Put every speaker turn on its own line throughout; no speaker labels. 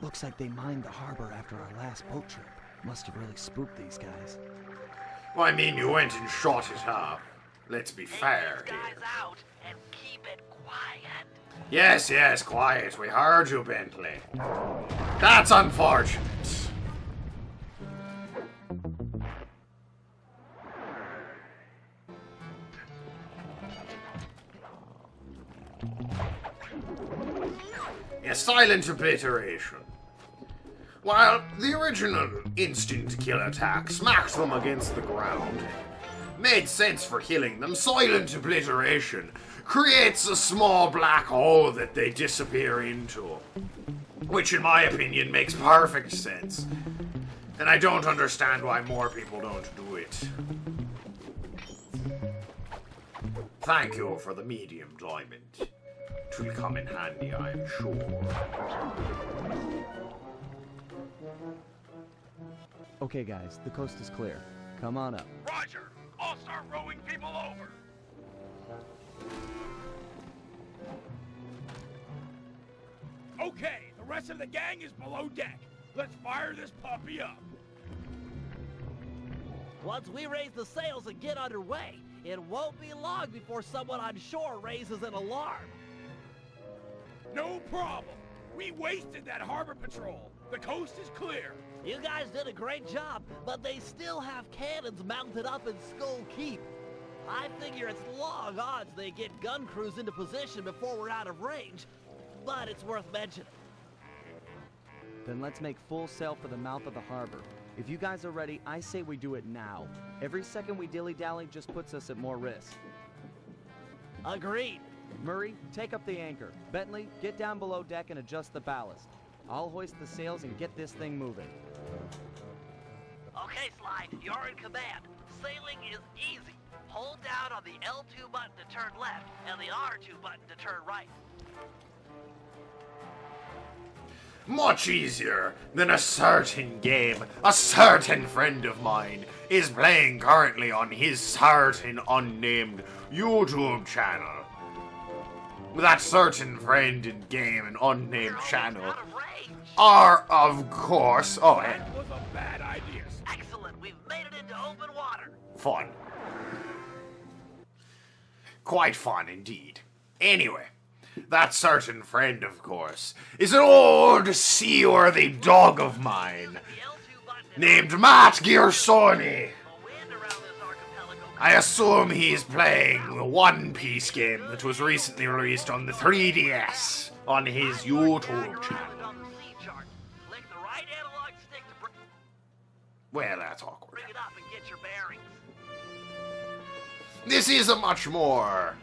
Looks like they mined the harbor after our last boat trip. Must have really spooked these guys.
Well, I mean, you went and shot it up. Let's be fair
Take these
here.
guys out and keep it quiet.
Yes, yes, quiet. We heard you, Bentley. That's unfortunate. A silent obliteration. While the original instant kill attack smacked them against the ground, made sense for killing them, silent obliteration creates a small black hole that they disappear into. Which, in my opinion, makes perfect sense. And I don't understand why more people don't do it. Thank you for the medium diamond. It will come in handy, I am sure.
Okay guys, the coast is clear. Come on up.
Roger! I'll start rowing people over! Okay, the rest of the gang is below deck. Let's fire this puppy up.
Once we raise the sails and get underway, it won't be long before someone on shore raises an alarm.
No problem. We wasted that harbor patrol. The coast is clear.
You guys did a great job, but they still have cannons mounted up in Skull Keep. I figure it's long odds they get gun crews into position before we're out of range, but it's worth mentioning.
Then let's make full sail for the mouth of the harbor. If you guys are ready, I say we do it now. Every second we dilly-dally just puts us at more risk.
Agreed.
Murray, take up the anchor. Bentley, get down below deck and adjust the ballast. I'll hoist the sails and get this thing moving.
Okay, Sly, you're in command. Sailing is easy. Hold down on the L2 button to turn left and the R2 button to turn right.
Much easier than a certain game a certain friend of mine is playing currently on his certain unnamed YouTube channel. That certain friend and game and unnamed channel
Out of range.
are, of course,
That was a bad idea.
Excellent, we've made it into open water.
fun. Quite fun indeed. Anyway, that certain friend, of course, is an old seaworthy dog of mine
The L2 button is
named Matt Gearsoni.
the wind around this archipelago.
I assume he's playing the One Piece game that was recently released on the 3DS on his YouTube channel.
On the sea chart. Click the right analog stick to
Well, that's awkward.
bring it up and get your bearings.
This is a much more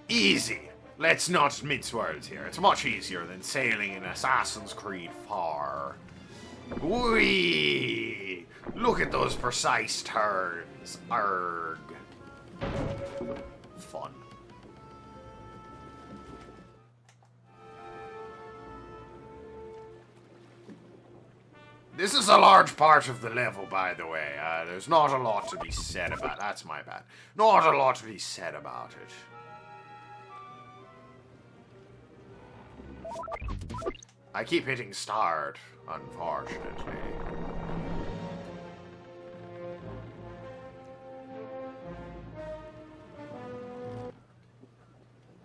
easy. Let's not mince words here. It's much easier than sailing in Assassin's Creed 4. Whee! Look at those precise turns. Arg. Fun. This is a large part of the level, by the way. There's not a lot to be said about. That's my bad. Not a lot to be said about it. I keep hitting start, unfortunately.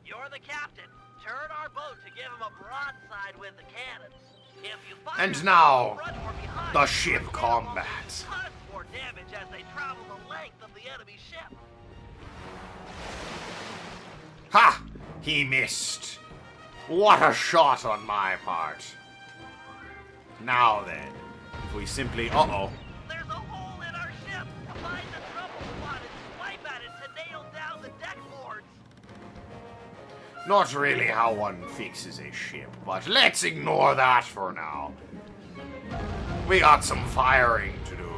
You're the captain. Turn our boat to give him a broadside with the cannons. If you fire
And now,
front or behind,
the ship
our cannons will
combat.
do tons more damage as they travel the length of the enemy ship.
Ha! He missed. What a shot on my part. Now then, if we simply... Uh-oh.
There's a hole in our ship. Find the trouble spot and swipe at it to nail down the deck boards.
Not really how one fixes a ship, but let's ignore that for now. We got some firing to do.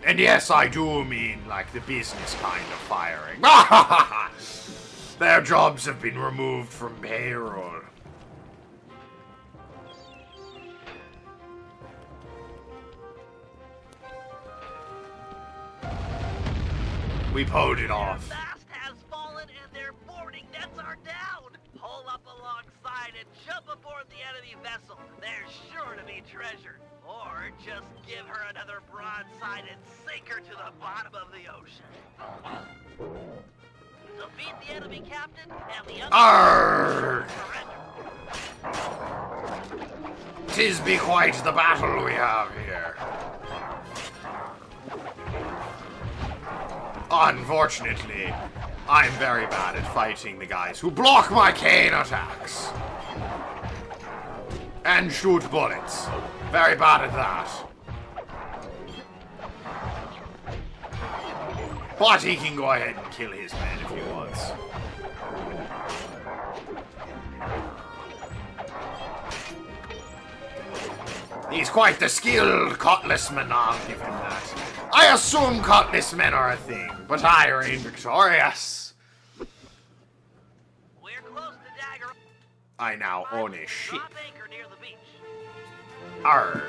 And yes, I do mean like the business kind of firing. Their jobs have been removed from payroll. We pulled it off.
Their mast has fallen and their boarding nets are down. Pull up alongside and jump aboard the enemy vessel. There's sure to be treasure. Or just give her another broadside and sink her to the bottom of the ocean. Defeat the enemy captain and the other
Arrgh!
surrender.
'Tis be quite the battle we have here. Unfortunately, I'm very bad at fighting the guys who block my cane attacks. And shoot bullets. Very bad at that. But he can go ahead and kill his men if he wants. He's quite the skilled cutlassman, I'll give him that. I assume cutlass men are a thing, but I reign victorious.
We're close to Dagger.
I now own a ship.
Drop anchor near the beach.
Arr.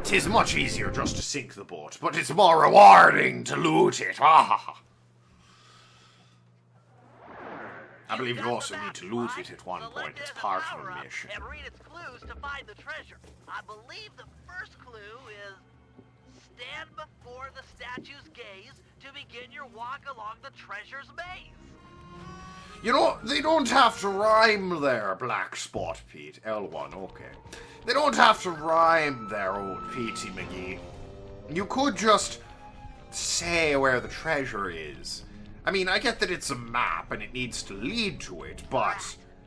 'Tis much easier just to sink the boat, but it's more rewarding to loot it. Ah. I believe you also need to loot it at one point as part of the mission.
And read its clues to find the treasure. I believe the first clue is stand before the statue's gaze to begin your walk along the treasure's maze.
You know, they don't have to rhyme there, Black Spot Pete. L1, okay. They don't have to rhyme there, old Petey McGee. You could just say where the treasure is. I mean, I get that it's a map and it needs to lead to it, but...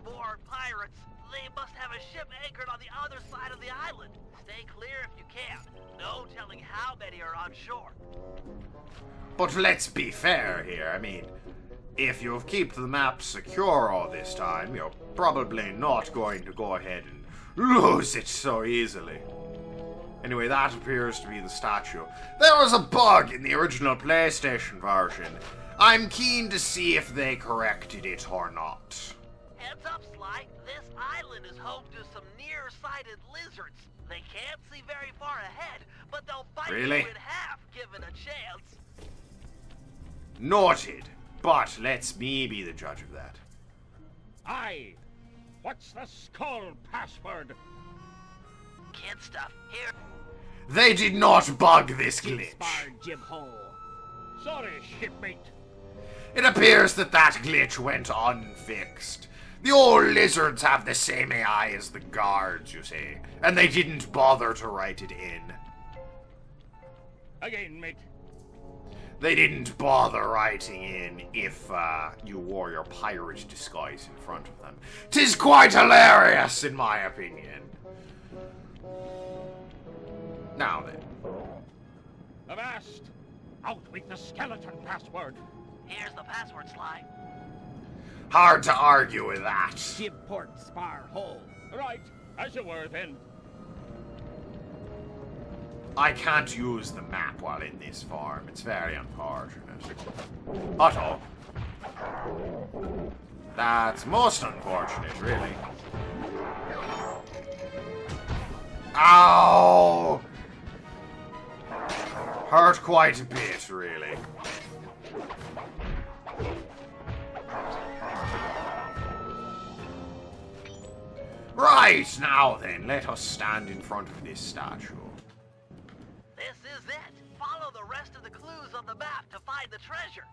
For pirates, they must have a ship anchored on the other side of the island. Stay clear if you can. No telling how many are on shore.
But let's be fair here, I mean... If you've kept the map secure all this time, you're probably not going to go ahead and lose it so easily. Anyway, that appears to be the statue. There was a bug in the original PlayStation version. I'm keen to see if they corrected it or not.
Heads up, Sly. This island is home to some near-sighted lizards. They can't see very far ahead, but they'll bite
Really?
you in half given a chance.
Noted. But let's me be the judge of that.
Aye. What's the skull password?
Kid stuff. Here.
They did not bug this glitch.
Spar jib ho. Sorry, shipmate.
It appears that glitch went unfixed. The old lizards have the same AI as the guards, you see, and they didn't bother to write it in.
Again, mate.
They didn't bother writing in if you wore your pirate disguise in front of them. 'Tis quite hilarious, in my opinion. Now then.
Avast! Out with the skeleton password.
Here's the password, Sly.
Hard to argue with that.
Jib port spar hole. Right, as you were then.
I can't use the map while in this form. It's very unfortunate. Otto. That's most unfortunate, really. Ow! Hurt quite a bit, really. Right, now then, let us stand in front of this statue.
This is it. Follow the rest of the clues on the map to find the treasure.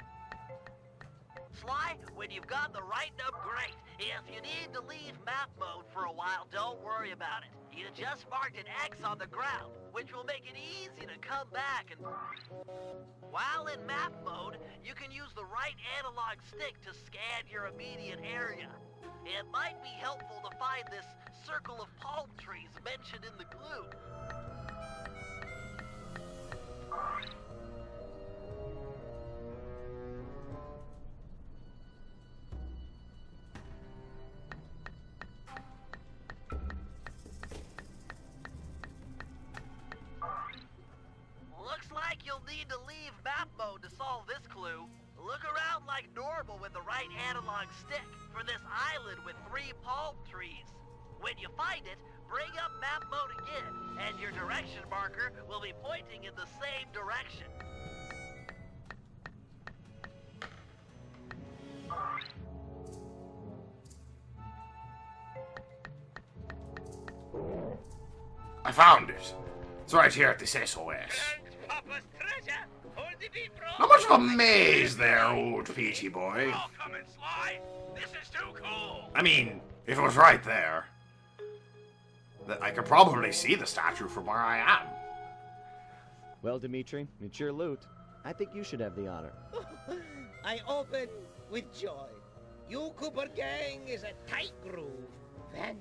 Sly, when you've got the right number, great. If you need to leave map mode for a while, don't worry about it. You just marked an X on the ground, which will make it easy to come back and... While in map mode, you can use the right analog stick to scan your immediate area. It might be helpful to find this circle of palm trees mentioned in the clue. Looks like you'll need to leave map mode to solve this clue. Look around like normal with the right analog stick for this island with 3 palm trees. When you find it, bring up map mode again, and your direction marker will be pointing in the same direction.
found it. It's right here at this SOS. How much of a maze there, old Peachy boy?
Oh, come and slide. This is too cool.
I mean, if it was right there, I could probably see the statue from where I am.
Well, Dimitri, it's your loot. I think you should have the honor.
I open with joy. You Cooper gang is a tight groove.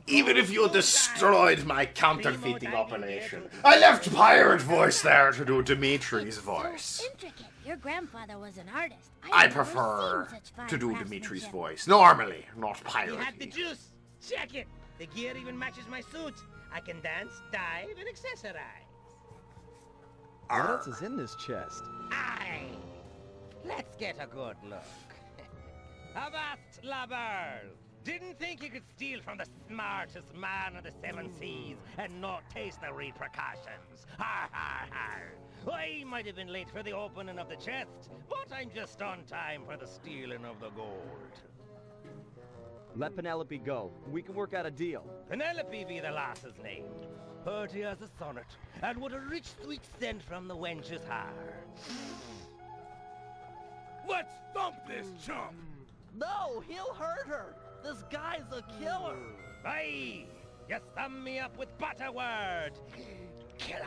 Even if you destroyed my counterfeiting operation, I left Pirate Voice there to do Dimitri's voice.
So intricate. Your grandfather was an artist.
I
have never
prefer
seen such fine
to do Dimitri's
craftsmanship.
voice, normally, not
You had the
piratey.
juice. Check it. The gear even matches my suit. I can dance, dive, and accessorize.
What else is in this chest?
Aye. Let's get a good look. Avast, lubbers! Didn't think you could steal from the smartest man of the seven seas and not taste the repercussions. Har, har, har. I might have been late for the opening of the chest, but I'm just on time for the stealing of the gold.
Let Penelope go. We can work out a deal.
Penelope be the lass's name. Purty as a sonnet, and what a rich sweet scent from the wench's heart.
Let's thump this chump.
No, he'll hurt her. This guy's a killer.
Aye, you sum me up with butterword. Killer.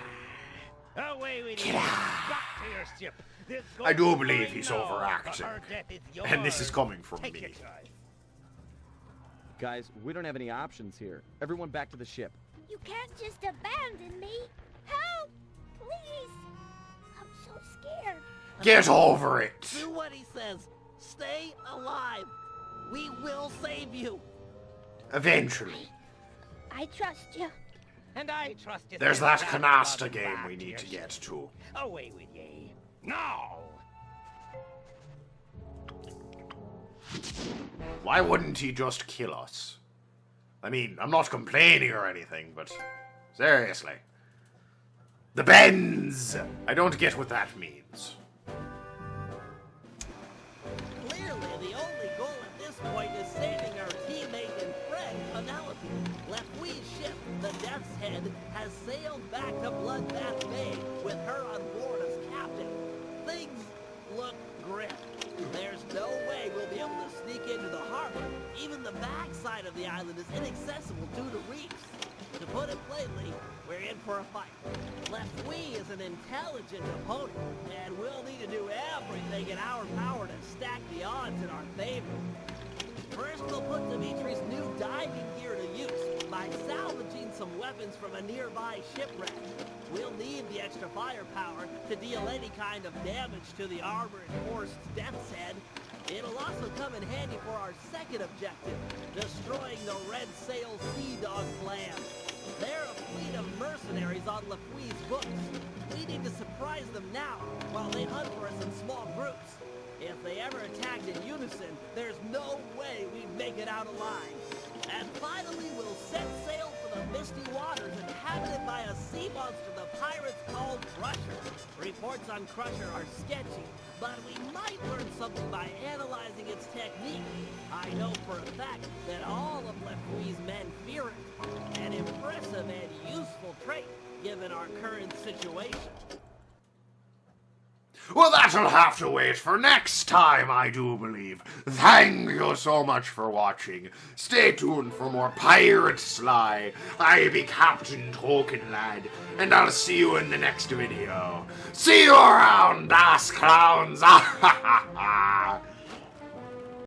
Away with you. Back to your ship. This
I do
goes
believe
mine
he's
now,
overacting.
for her death is
And this is
yours.
coming from
Take
me.
your choice.
Guys, we don't have any options here. Everyone back to the ship.
You can't just abandon me. Help! Please! I'm so scared.
Get over it!
Do what he says. Stay alive. We will save you.
Eventually.
I trust you.
And I trust you.
There's
send
that
that
canasta
blood
game
back
we need
your
to get
ship.
to.
Away with ye. Now!
Why wouldn't he just kill us? I mean, I'm not complaining or anything, but seriously. The bends! I don't get what that means.
Clearly, the only goal at this point is saving our teammate and friend, Penelope. Lefui's ship, the Death's Head, has sailed back to Bloodbath Bay with her on board as captain. Things look grim. There's no way we'll be able to sneak into the harbor. Even the backside of the island is inaccessible due to reefs. To put it plainly, we're in for a fight. Lefui is an intelligent opponent, and we'll need to do everything in our power to stack the odds in our favor. First, we'll put Dimitri's new diving gear to use by salvaging some weapons from a nearby shipwreck. We'll need the extra firepower to deal any kind of damage to the armor-enforced Death's Head. It'll also come in handy for our second objective, destroying the Red Sail Sea Dog clan. They're a fleet of mercenaries on Lefui's books. We need to surprise them now, while they hunt for us in small groups. If they ever attacked in unison, there's no way we'd make it out alive. And finally, we'll set sail for the misty waters inhabited by a sea monster the pirates call Crusher. Reports on Crusher are sketchy, but we might learn something by analyzing its technique. I know for a fact that all of Lefui's men fear it. An impressive and useful trait, given our current situation.
Well, that'll have to wait for next time, I do believe. Thank you so much for watching. Stay tuned for more Pirate Sly. I be Captain Tokenlad, and I'll see you in the next video. See you around, ass clowns!